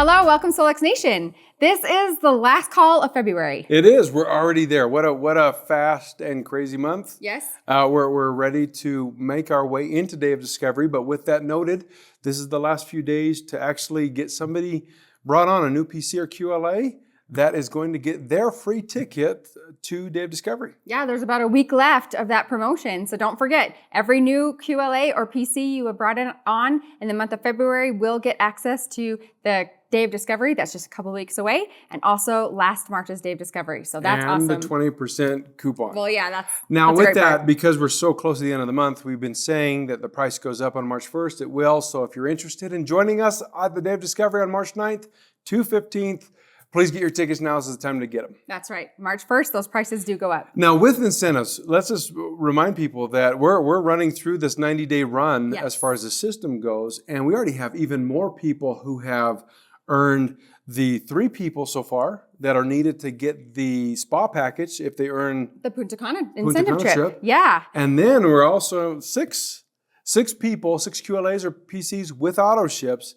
Hello, welcome Solex Nation. This is the last call of February. It is. We're already there. What a fast and crazy month. Yes. We're ready to make our way into Day of Discovery. But with that noted, this is the last few days to actually get somebody brought on a new PC or QLA that is going to get their free ticket to Day of Discovery. Yeah, there's about a week left of that promotion. So don't forget, every new QLA or PC you have brought on in the month of February will get access to the Day of Discovery. That's just a couple weeks away. And also last March's Day of Discovery. So that's awesome. And the 20% coupon. Well, yeah, that's with that, part. Because we're so close to the end of the month, we've been saying that the price goes up on March 1st. It will. So if you're interested in joining us at the Day of Discovery on March 9th to 15th, please get your tickets now. This is the time to get them. That's right. March 1st, those prices do go up. Now, with incentives, let's just remind people that we're running through this 90-day run as far as the system goes, and we already have even more people who have earned the 3 people so far that are needed to get the spa package if they earn the Punta Cana incentive trip. Yeah. And then we're also six people, 6 QLAs or PCs with auto ships.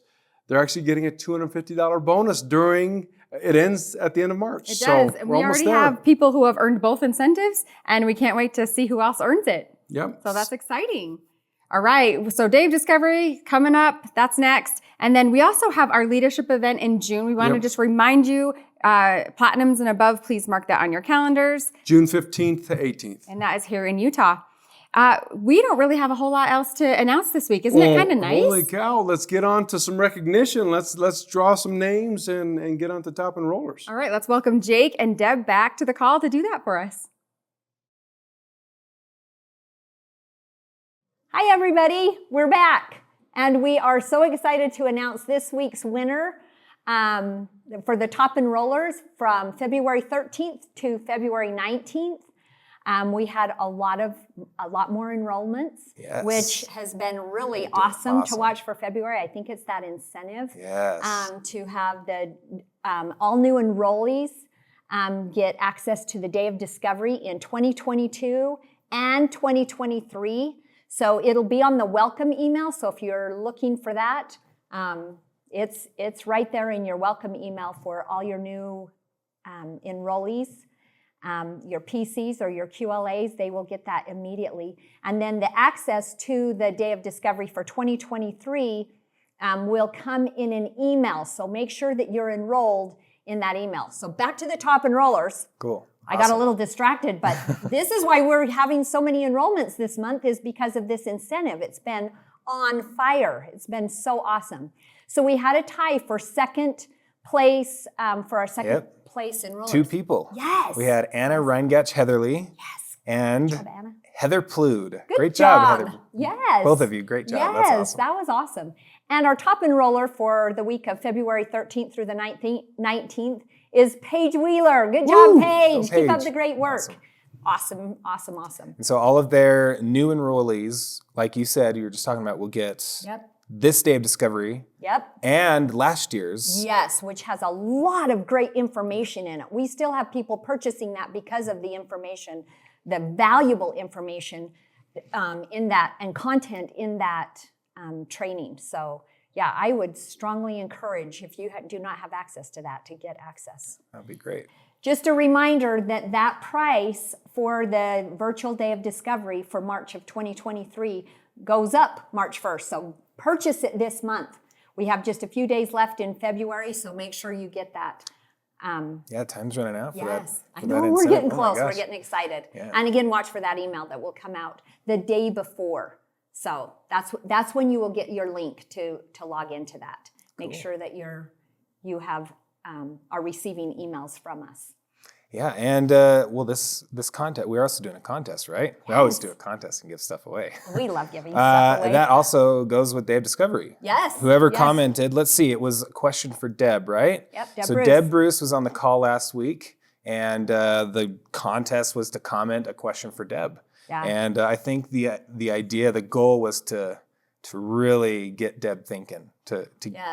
They're actually getting a $250 bonus during. It ends at the end of March. It does. And we already have people who have earned both incentives, and we can't wait to see who else earns it. Yep. So that's exciting. All right. So Day of Discovery coming up. That's next. And then we also have our leadership event in June. We want to just remind you, platinums and above, please mark that on your calendars. June 15th to 18th. And that is here in Utah. We don't really have a whole lot else to announce this week. Isn't it kind of nice? Holy cow. Let's get on to some recognition. Let's draw some names and get on to top enrollers. All right. Let's welcome Jake and Deb back to the call to do that for us. Hi, everybody. We're back. And we are so excited to announce this week's winner for the top enrollers from February 13th to February 19th. We had a lot more enrollments, which has been really awesome to watch for February. I think it's that incentive to have the all new enrollees get access to the Day of Discovery in 2022 and 2023. So it'll be on the welcome email. So if you're looking for that, it's right there in your welcome email for all your new enrollees. Your PCs or your QLAs, they will get that immediately. And then the access to the Day of Discovery for 2023 will come in an email. So make sure that you're enrolled in that email. So back to the top enrollers. Cool. I got a little distracted, but this is why we're having so many enrollments this month, is because of this incentive. It's been on fire. It's been so awesome. So we had a tie for second place, for our second place enrollers. 2 people. Yes. We had Anna Reingatch Heatherly and Good job, Anna. Heather Plude. Great job, Heather. Yes. Both of you, great job. Yes, That's awesome. that was awesome. And our top enroller for the week of February 13th through the 19th is Paige Wheeler. Good job, Paige. Keep up the great work. Awesome. And so all of their new enrollees, like you said, you were just talking about, will get this Day of Discovery. And last year's. Yes, which has a lot of great information in it. We still have people purchasing that because of the information, the valuable information in that and content in that training. So yeah, I would strongly encourage, if you do not have access to that, to get access. That'd be great. Just a reminder that price for the virtual Day of Discovery for March of 2023 goes up March 1st. So purchase it this month. We have just a few days left in February, so make sure you get that. Time's running out for that. I know, we're getting close. We're getting excited. Yeah. And again, watch for that email that will come out the day before. So that's when you will get your link to log into that. Make sure that you are receiving emails from us. Yeah, and this contest, we're also doing a contest, right? We always do a contest and give stuff away. We love giving stuff away. That also goes with Day of Discovery. Yes. Whoever commented, let's see, it was a question for Deb, right? Yep, Deb so Bruce. Deb Bruce was on the call last week, and the contest was to comment a question for Deb. Yeah. And I think the idea, the goal was to really get Deb thinking, to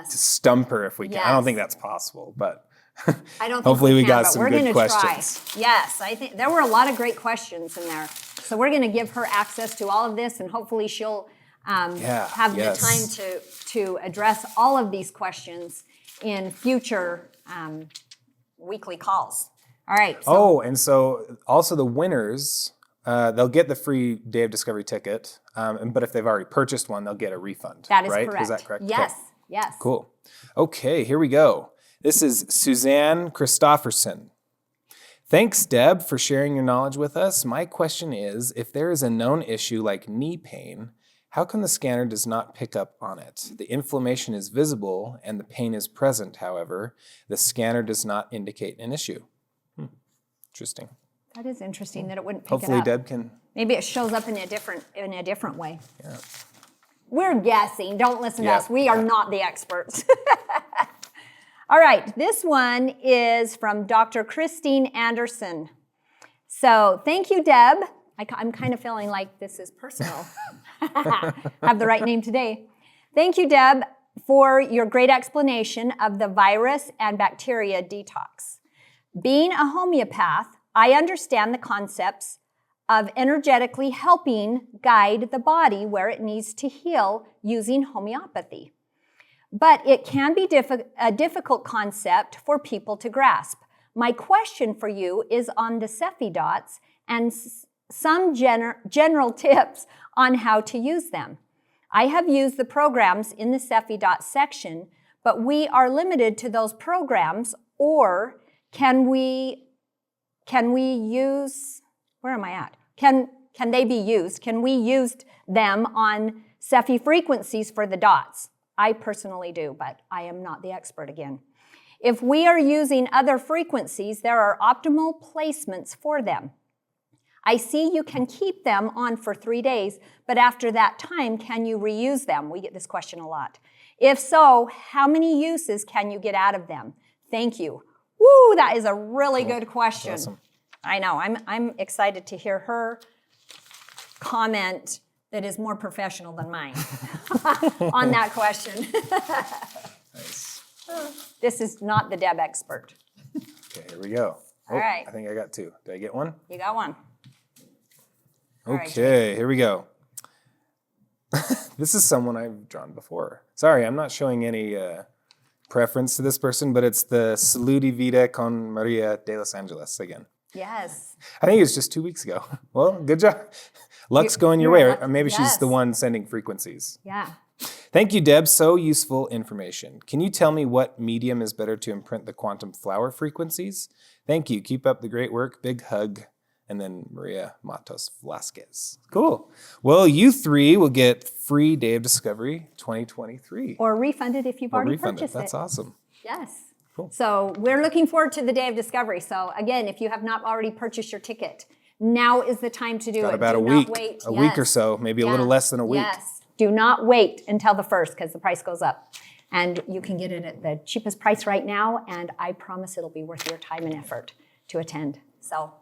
stump her if we can. I don't think that's possible, but I don't think hopefully we got but some we're good gonna questions. Try. Yes, I think there were a lot of great questions in there. So we're going to give her access to all of this, and hopefully she'll have the time to address all of these questions in future weekly calls. All right. So, Oh, and so also the winners, they'll get the free Day of Discovery ticket, but if they've already purchased one, they'll get a refund. that is right? correct. Is that correct? Yes. Okay. Yes. Cool. Okay, here we go. This is Suzanne Christofferson. Thanks, Deb, for sharing your knowledge with us. My question is, if there is a known issue like knee pain, how come the scanner does not pick up on it? The inflammation is visible and the pain is present, however. The scanner does not indicate an issue. Interesting. That is interesting that it wouldn't pick Hopefully it up. Deb can... Maybe it shows up in a different way. Yeah. We're guessing. Don't listen to Yeah, us. We are not the experts. All right. This one is from Dr. Christine Anderson. So thank you, Deb. I'm kind of feeling like this is personal. Have the right name today. Thank you, Deb, for your great explanation of the virus and bacteria detox. Being a homeopath, I understand the concepts of energetically helping guide the body where it needs to heal using homeopathy. But it can be a difficult concept for people to grasp. My question for you is on the Cephi dots and some general tips on how to use them. I have used the programs in the Cephi dots section, but we are limited to those programs, or can we use, where am I at? Can they be used? Can we use them on Cephi frequencies for the dots? I personally do, but I am not the expert again. If we are using other frequencies, there are optimal placements for them. I see you can keep them on for 3 days, but after that time, can you reuse them? We get this question a lot. If so, how many uses can you get out of them? Thank you. Woo, that is a really good question. Awesome. I know, I'm excited to hear her comment that is more professional than mine on that question. Nice. This is not the Deb expert. Okay, here we go. All right. I think I got 2. Did I get 1? You got one. All right, Okay, here we go. This is someone I've drawn before. Sorry, I'm not showing any preference to this person, but it's the Saluti Vita con Maria de Los Angeles again. Yes. I think it was just 2 weeks ago. Well, good job. Luck's going your way. Or maybe she's the one sending frequencies. Yeah. Thank you, Deb. So useful information. Can you tell me what medium is better to imprint the quantum flower frequencies? Thank you. Keep up the great work. Big hug. And then Maria Matos Velasquez. Cool. Well, you 3 will get free Day of Discovery 2023. Or refunded if you've already purchased it. That's awesome. Yes. Cool. So we're looking forward to the Day of Discovery. So again, if you have not already purchased your ticket, now is the time to do Got it. about Do a not week. wait. A week or so, maybe a little less than a week. Yes. Do not wait until the 1st because the price goes up. And you can get it at the cheapest price right now, and I promise it'll be worth your time and effort to attend. So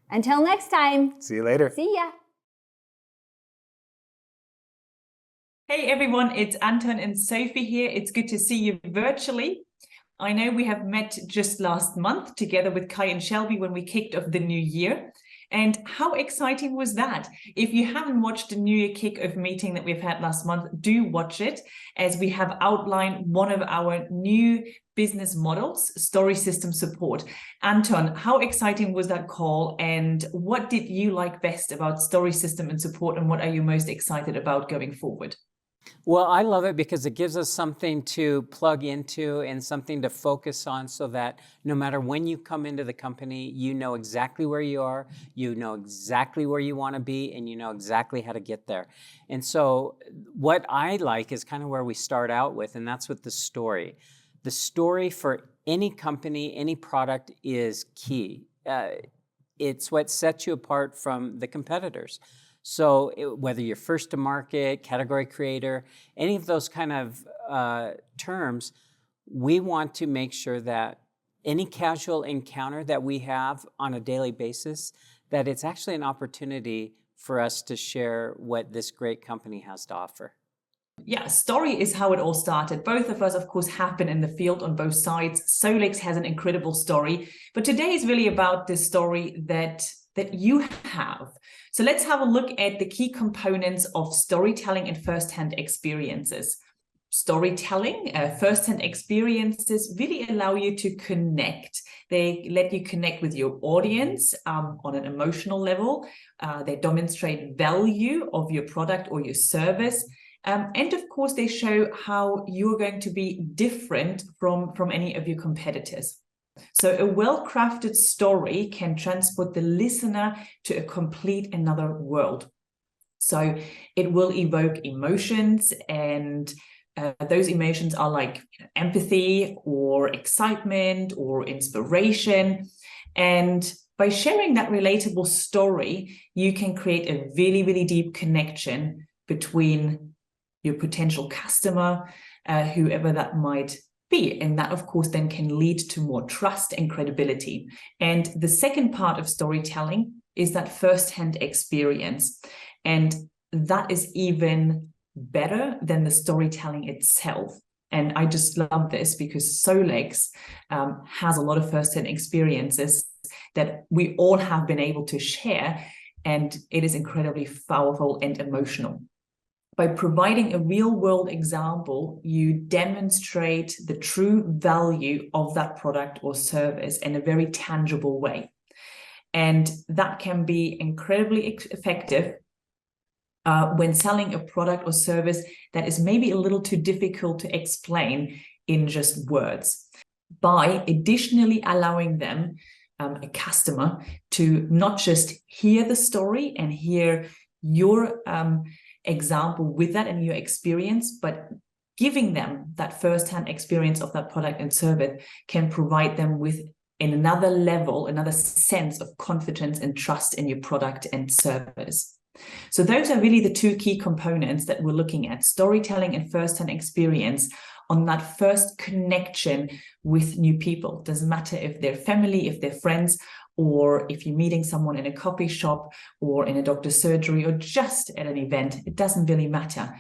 until next time. See you later. See ya. Hey everyone, it's Anton and Sophie here. It's good to see you virtually. I know we have met just last month together with Kai and Shelby when we kicked off the new year. And how exciting was that? If you haven't watched the New Year Kick-Off meeting that we've had last month, do watch it, as we have outlined one of our new business models, story system support. Anton, how exciting was that call, and what did you like best about story system and support, and what are you most excited about going forward? Well, I love it because it gives us something to plug into and something to focus on so that no matter when you come into the company, you know exactly where you are, you know exactly where you want to be, and you know exactly how to get there. And so what I like is kind of where we start out with, and that's with the story. The story for any company, any product is key. It's what sets you apart from the competitors. So whether you're first to market, category creator, any of those kind of terms, we want to make sure that any casual encounter that we have on a daily basis, that it's actually an opportunity for us to share what this great company has to offer. Yeah, story is how it all started. Both of us, of course, have been in the field on both sides. Solix has an incredible story, but today is really about the story that you have. So let's have a look at the key components of storytelling and first-hand experiences. storytelling, first-hand experiences really allow you to connect. They let you connect with your audience on an emotional level. They demonstrate value of your product or your service. And of course, they show how you're going to be different from any of your competitors. So a well-crafted story can transport the listener to a complete another world. So it will evoke emotions, and those emotions are like empathy or excitement or inspiration. And by sharing that relatable story, you can create a really, really deep connection between your potential customer, whoever that might be. And that, of course, then can lead to more trust and credibility. And the second part of storytelling is that first-hand experience. And that is even better than the storytelling itself. And I just love this because Solex has a lot of first-hand experiences that we all have been able to share, and it is incredibly powerful and emotional. By providing a real-world example, you demonstrate the true value of that product or service in a very tangible way. And that can be incredibly effective when selling a product or service that is maybe a little too difficult to explain in just words. By additionally allowing them, a customer, to not just hear the story and hear your example with that and your experience, but giving them that first-hand experience of that product and service can provide them with another level, another sense of confidence and trust in your product and service. So those are really the two key components that we're looking at: storytelling and first-hand experience on that first connection with new people. It doesn't matter if they're family, if they're friends, or if you're meeting someone in a coffee shop or in a doctor's surgery or just at an event, it doesn't really matter.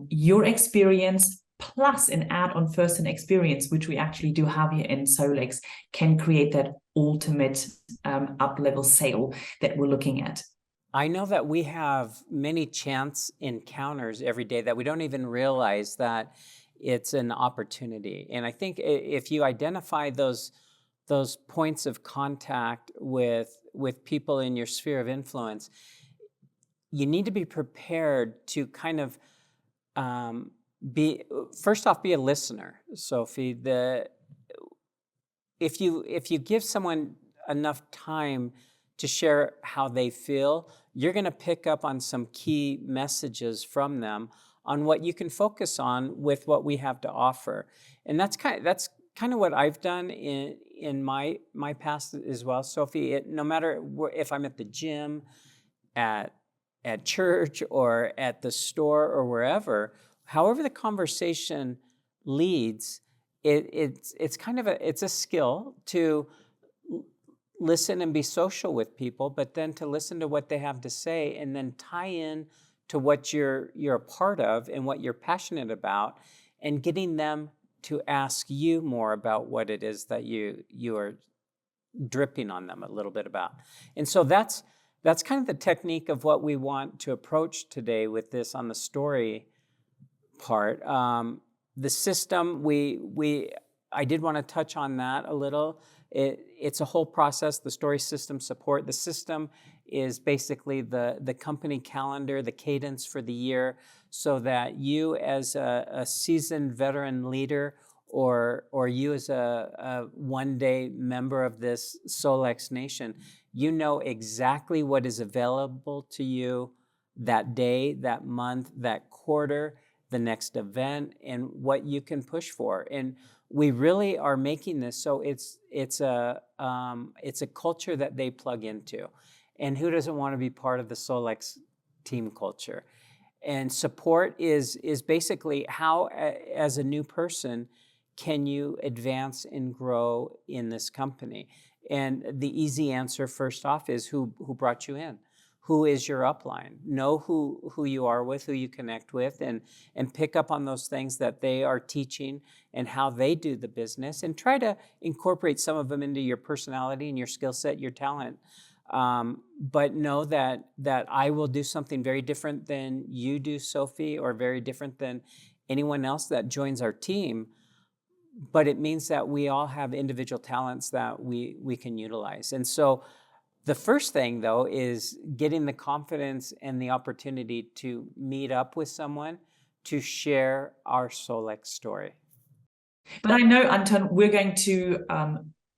Your experience plus an add-on first-hand experience, which we actually do have here in Solex, can create that ultimate up-level sale that we're looking at. I know that we have many chance encounters every day that we don't even realize that it's an opportunity. And I think if you identify those points of contact with people in your sphere of influence, you need to be prepared to kind of be a listener, Sophie. If you give someone enough time to share how they feel, you're going to pick up on some key messages from them on what you can focus on with what we have to offer. And that's kind of what I've done in my past as well, Sophie. No matter if I'm at the gym, at church, or at the store, or wherever, however the conversation leads, it's a skill to listen and be social with people, but then to listen to what they have to say and then tie in to what you're a part of and what you're passionate about, and getting them to ask you more about what it is that you are dripping on them a little bit about. And so that's kind of the technique of what we want to approach today with this on the story part. The system, I did want to touch on that a little. It's a whole process, the story system support. The system is basically the company calendar, the cadence for the year, so that you as a seasoned veteran leader, or you as a one-day member of this Solex Nation, you know exactly what is available to you that day, that month, that quarter, the next event, and what you can push for. And we really are making this so it's a culture that they plug into. And who doesn't want to be part of the Solex team culture? And support is basically how, as a new person, can you advance and grow in this company? And the easy answer, first off, is who brought you in? Who is your upline? Know who you are with, who you connect with, and pick up on those things that they are teaching and how they do the business, and try to incorporate some of them into your personality and your skill set, your talent. But know that I will do something very different than you do, Sophie, or very different than anyone else that joins our team, but it means that we all have individual talents that we can utilize. And so the first thing, though, is getting the confidence and the opportunity to meet up with someone to share our Solex story. But I know, Anton, we're going to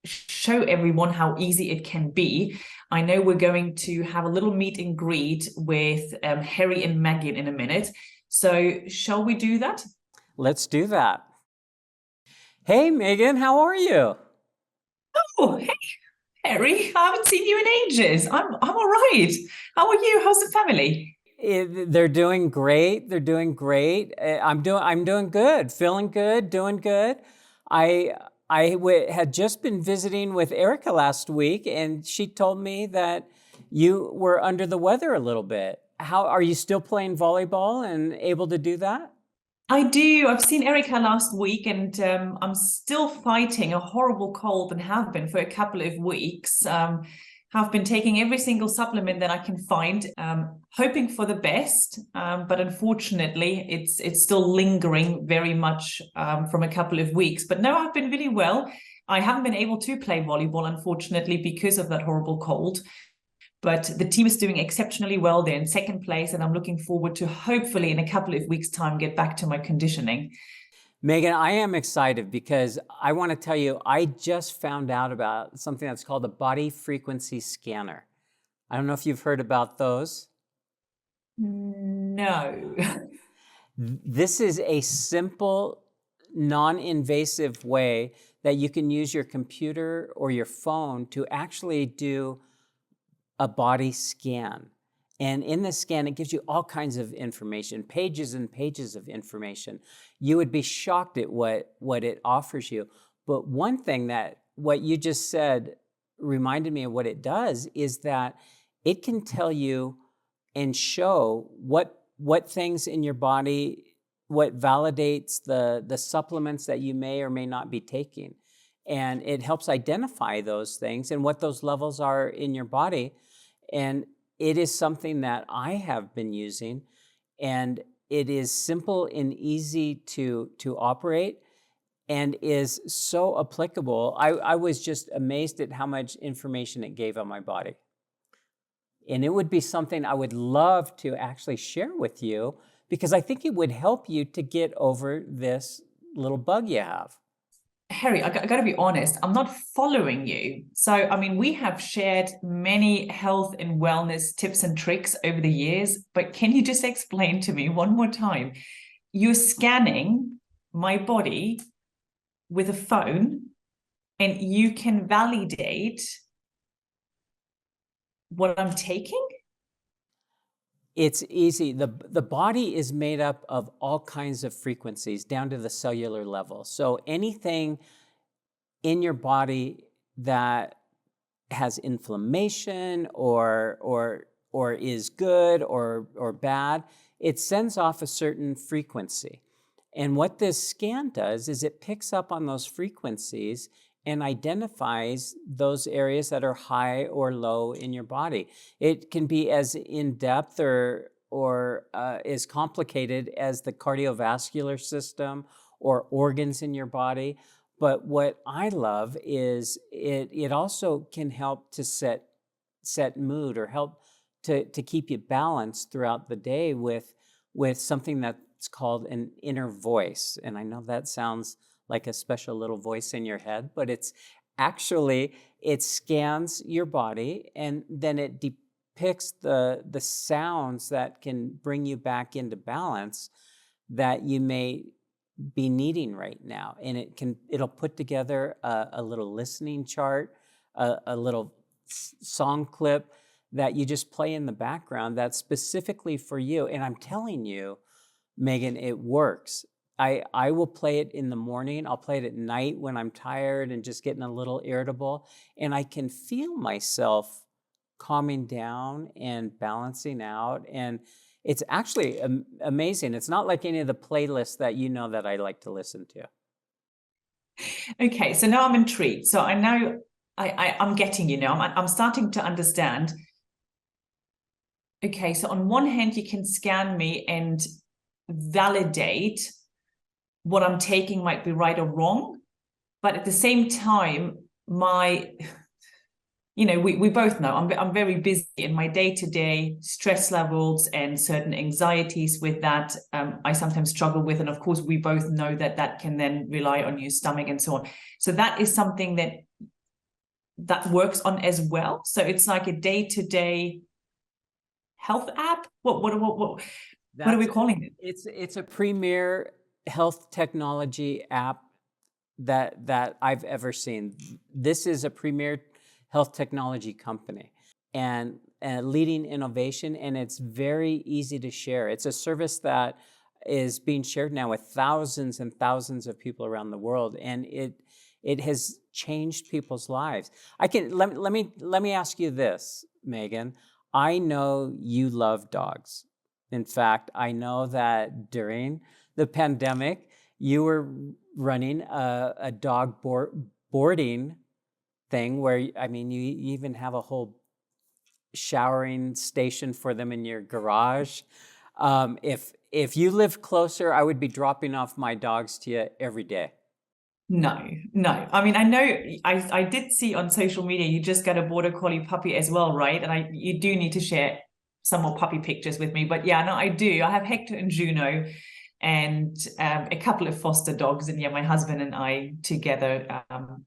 show everyone how easy it can be. I know we're going to have a little meet and greet with Harry and Megan in a minute. So shall we do that? Let's do that. Hey, Megan, how are you? Oh, hey, Harry. I haven't seen you in ages. I'm all right. How are you? How's the family? They're doing great. They're doing great. I'm doing good. Feeling good. Doing good. I had just been visiting with Erica last week, and she told me that you were under the weather a little bit. How are you still playing volleyball and able to do that? I do. I've seen Erica last week, and I'm still fighting a horrible cold and have been for a couple of weeks. Have been taking every single supplement that I can find, hoping for the best, but unfortunately it's still lingering very much from a couple of weeks. But no, I've been really well. I haven't been able to play volleyball, unfortunately, because of that horrible cold. But the team is doing exceptionally well. They're in second place, and I'm looking forward to hopefully in a couple of weeks' time get back to my conditioning. Megan, I am excited because I want to tell you, I just found out about something that's called a body frequency scanner. I don't know if you've heard about those. No. This is a simple, non-invasive way that you can use your computer or your phone to actually do a body scan. And in the scan, it gives you all kinds of information, pages and pages of information. You would be shocked at what it offers you. But one thing that what you just said reminded me of what it does is that it can tell you and show what things in your body, what validates the supplements that you may or may not be taking. And it helps identify those things and what those levels are in your body. And it is something that I have been using, and it is simple and easy to operate and is so applicable. I was just amazed at how much information it gave on my body. And it would be something I would love to actually share with you because I think it would help you to get over this little bug you have. Harry, I got to be honest, I'm not following you. So, I mean, we have shared many health and wellness tips and tricks over the years, but can you just explain to me one more time? You're scanning my body with a phone and you can validate what I'm taking? It's easy. The body is made up of all kinds of frequencies down to the cellular level. So anything in your body that has inflammation or is good or bad, it sends off a certain frequency. And what this scan does is it picks up on those frequencies and identifies those areas that are high or low in your body. It can be as in-depth or as complicated as the cardiovascular system or organs in your body. But what I love is it also can help to set mood or help to keep you balanced throughout the day with something that's called an inner voice. And I know that sounds like a special little voice in your head, but it's actually, it scans your body and then it depicts the sounds that can bring you back into balance that you may be needing right now. And it'll put together a little listening chart, a little song clip that you just play in the background that's specifically for you. And I'm telling you, Megan, it works. I will play it in the morning. I'll play it at night when I'm tired and just getting a little irritable. And I can feel myself calming down and balancing out. And it's actually amazing. It's not like any of the playlists that you know that I like to listen to. Okay, so now I'm intrigued. So I know I'm getting you now. I'm starting to understand. Okay, so on one hand, you can scan me and validate what I'm taking might be right or wrong. But at the same time, we both know I'm very busy, in my day-to-day stress levels and certain anxieties with that, I sometimes struggle with. And of course, we both know that can then rely on your stomach and so on. So that is something that works on as well. So it's like a day-to-day health app. What are we calling it? It's a premier health technology app that I've ever seen. This is a premier health technology company and leading innovation, and it's very easy to share. It's a service that is being shared now with thousands and thousands of people around the world, and it has changed people's lives. Let me ask you this, Megan. I know you love dogs. In fact, I know that during the pandemic, you were running a dog boarding thing where, I mean, you even have a whole showering station for them in your garage. If you lived closer, I would be dropping off my dogs to you every day. No. I mean, I know I did see on social media you just got a border collie puppy as well, right? And you do need to share some more puppy pictures with me. But yeah, no, I do. I have Hector and Juno, and a couple of foster dogs. And yeah, my husband and I together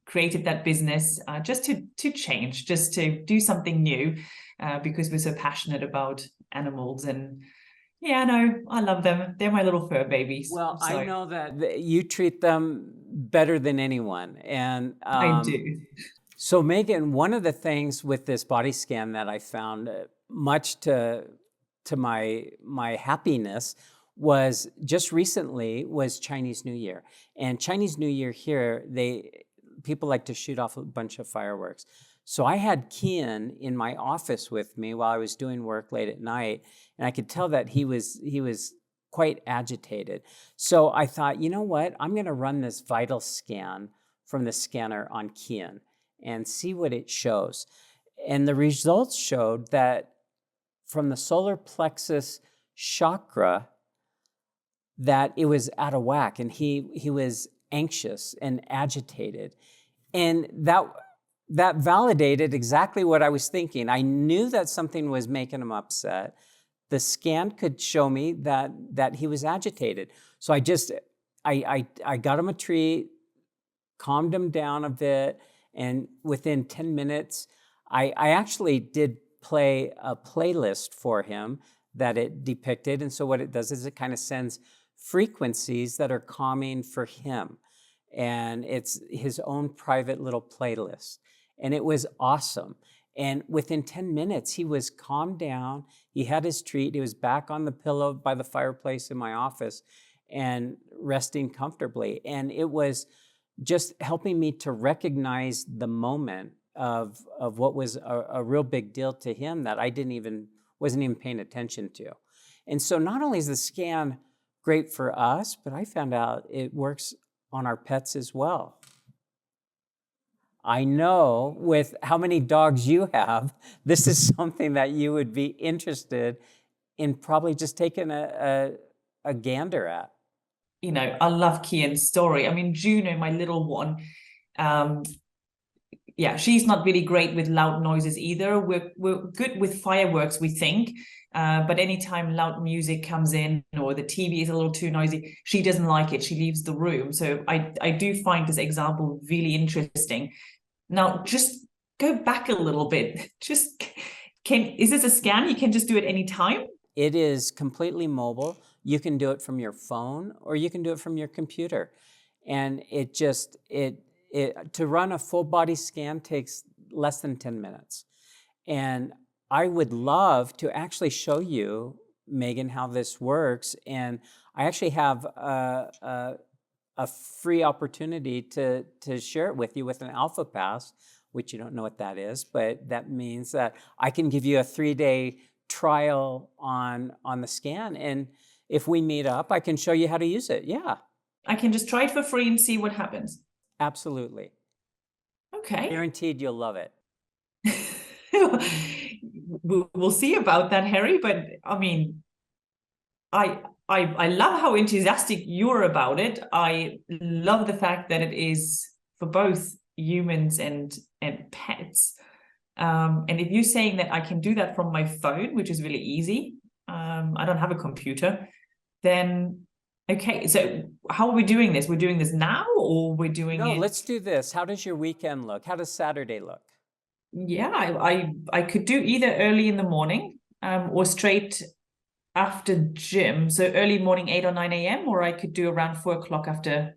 created that business just to change, just to do something new, because we're so passionate about animals. And yeah, no, I love them. They're my little fur babies. Well, so. I know that you treat them better than anyone. And I do. So Megan, one of the things with this body scan that I found, much to my happiness, was just recently was Chinese New Year. And Chinese New Year here, people like to shoot off a bunch of fireworks. So I had Kian in my office with me while I was doing work late at night, and I could tell that he was quite agitated. So I thought, you know what? I'm going to run this vital scan from the scanner on Kian and see what it shows. And the results showed that from the solar plexus chakra, that it was out of whack, and he was anxious and agitated. And that validated exactly what I was thinking. I knew that something was making him upset. The scan could show me that he was agitated. So I got him a treat, calmed him down a bit, and within 10 minutes, I actually did play a playlist for him that it depicted. And so what it does is it kind of sends frequencies that are calming for him. And it's his own private little playlist. And it was awesome. And within 10 minutes, he was calmed down. He had his treat. He was back on the pillow by the fireplace in my office and resting comfortably. And it was just helping me to recognize the moment of what was a real big deal to him that I wasn't even paying attention to. And so not only is the scan great for us, but I found out it works on our pets as well. I know with how many dogs you have, this is something that you would be interested in probably just taking a gander at. You know, I love Kian's story. I mean, Juno, my little one, she's not really great with loud noises either. We're good with fireworks, we think. But anytime loud music comes in or the TV is a little too noisy, she doesn't like it. She leaves the room. So I do find this example really interesting. Now, just go back a little bit. Is this a scan? You can just do it anytime? It is completely mobile. You can do it from your phone or you can do it from your computer. And to run a full body scan takes less than 10 minutes. And I would love to actually show you, Megan, how this works. And I actually have a free opportunity to share it with you with an Alpha Pass, which you don't know what that is, but that means that I can give you a 3-day trial on the scan. And if we meet up, I can show you how to use it. Yeah. I can just try it for free and see what happens. Absolutely. Okay. Guaranteed you'll love it. We'll see about that, Harry. But I mean, I love how enthusiastic you're about it. I love the fact that it is for both humans and pets. And if you're saying that I can do that from my phone, which is really easy, I don't have a computer, then okay. So how are we doing this? We're doing this now, or we're doing it? No, let's do this. How does your weekend look? How does Saturday look? Yeah, I could do either early in the morning, or straight after gym. So early morning, 8 or 9 a.m., or I could do around 4 o'clock after.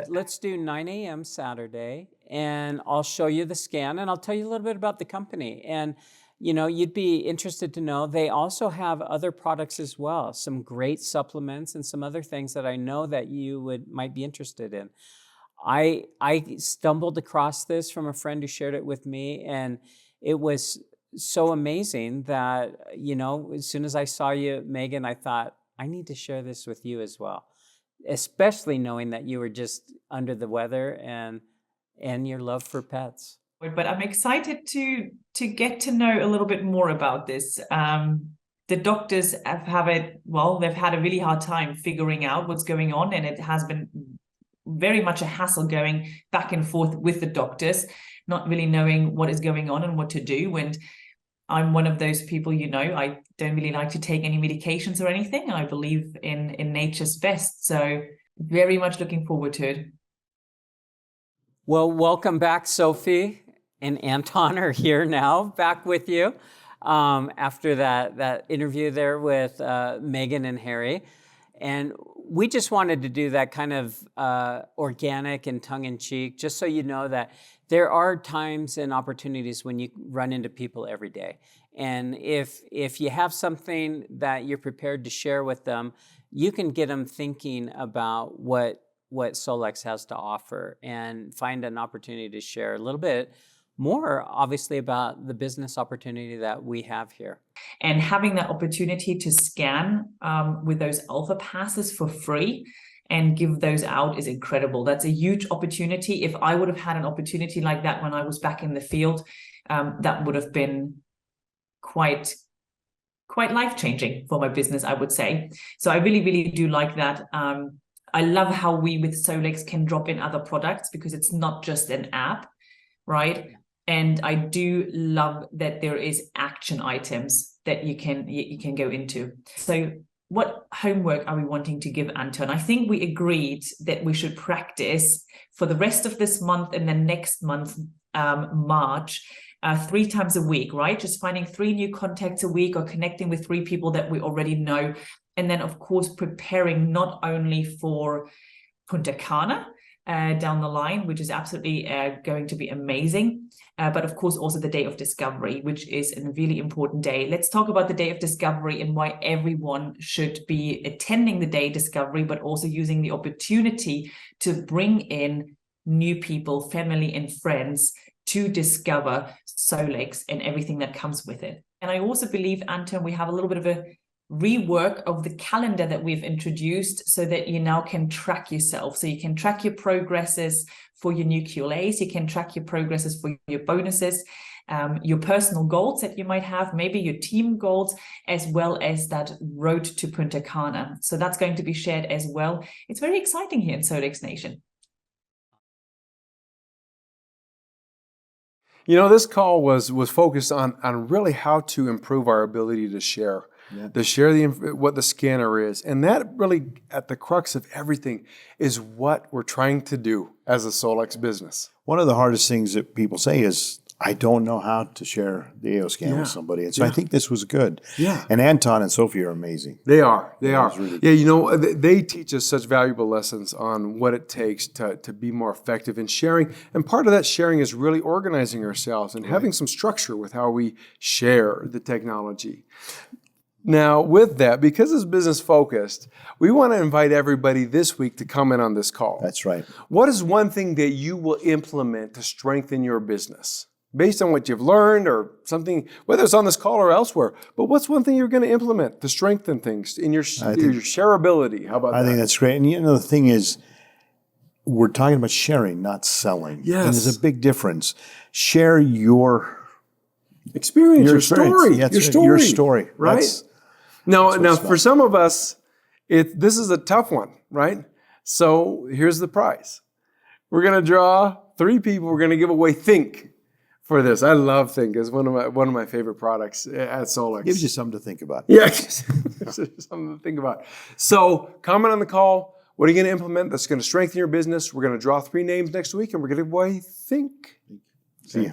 Let's do 9 a.m. Saturday, and I'll show you the scan, and I'll tell you a little bit about the company. And you'd be interested to know they also have other products as well, some great supplements and some other things that I know that you might be interested in. I stumbled across this from a friend who shared it with me, and it was so amazing that, as soon as I saw you, Megan, I thought, I need to share this with you as well, especially knowing that you were just under the weather and your love for pets. But I'm excited to get to know a little bit more about this. The doctors they've had a really hard time figuring out what's going on, and it has been very much a hassle going back and forth with the doctors, not really knowing what is going on and what to do. And I'm one of those people, I don't really like to take any medications or anything. I believe in nature's best. So very much looking forward to it. Well, welcome back, Sophie and Anton are here now, back with you after that interview there with Megan and Harry. And we just wanted to do that kind of organic and tongue-in-cheek, just so you know that there are times and opportunities when you run into people every day. And if you have something that you're prepared to share with them, you can get them thinking about what Solex has to offer and find an opportunity to share a little bit more, obviously, about the business opportunity that we have here. And having that opportunity to scan with those alpha passes for free and give those out is incredible. That's a huge opportunity. If I would have had an opportunity like that when I was back in the field, that would have been quite life-changing for my business, I would say. So I really, really do like that. I love how we with Solex can drop in other products, because it's not just an app, right? And I do love that there is action items that you can go into. So what homework are we wanting to give Anton? I think we agreed that we should practice for the rest of this month and then next month, March, 3 times a week, right? Just finding 3 new contacts a week or connecting with 3 people that we already know. And then, of course, preparing not only for Punta Cana down the line, which is absolutely going to be amazing, but of course also the Day of Discovery, which is a really important day. Let's talk about the Day of Discovery and why everyone should be attending the Day of Discovery, but also using the opportunity to bring in new people, family and friends, to discover Solex and everything that comes with it. And I also believe, Anton, we have a little bit of a rework of the calendar that we've introduced, so that you now can track yourself. So you can track your progresses for your new QLAs, you can track your progresses for your bonuses, your personal goals that you might have, maybe your team goals, as well as that road to Punta Cana. So that's going to be shared as well. It's very exciting here in Solex Nation. This call was focused on really how to improve our ability to share. Yeah. To share what the scanner is. And that really, at the crux of everything, is what we're trying to do as a Solex business. One of the hardest things that people say is, I don't know how to share the AO scan with somebody. And so I think this was good. Yeah. And Anton and Sophie are amazing. They are. Really they teach us such valuable lessons on what it takes to be more effective in sharing. And part of that sharing is really organizing ourselves and having some structure with how we share the technology. Now, with that, because it's business focused, we want to invite everybody this week to comment on this call. That's right. What is one thing that you will implement to strengthen your business? Based on what you've learned or something, whether it's on this call or elsewhere, but what's one thing you're going to implement to strengthen things in your shareability? How about that? I think that's great. And the thing is, we're talking about sharing, not selling. Yes. And there's a big difference. Share your experience, your story. Your story, right? Now for some of us, this is a tough one, right? So here's the prize. We're gonna draw 3 people. We're gonna give away Think for this. I love Think. It's one of my favorite products at Solix. Gives you something to think about. Yeah, something to think about. So comment on the call. What are you going to implement that's going to strengthen your business? We're going to draw 3 names next week, and we're going to give away Think. See ya.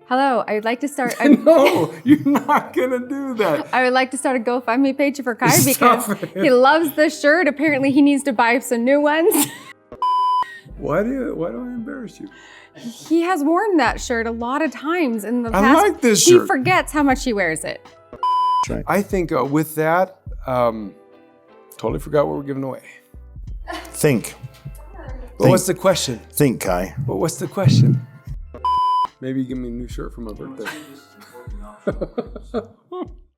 Hello, I'd like to start. No, you're not going to do that. I would like to start a GoFundMe page for Kai because he loves this shirt. Apparently, he needs to buy some new ones. Why do I embarrass you? He has worn that shirt a lot of times in the past. I like this shirt. He forgets how much he wears it. Right. I think with that, totally forgot what we're giving away. Think. But what's the question? Think, Kai. But what's the question? Maybe give me a new shirt for my birthday.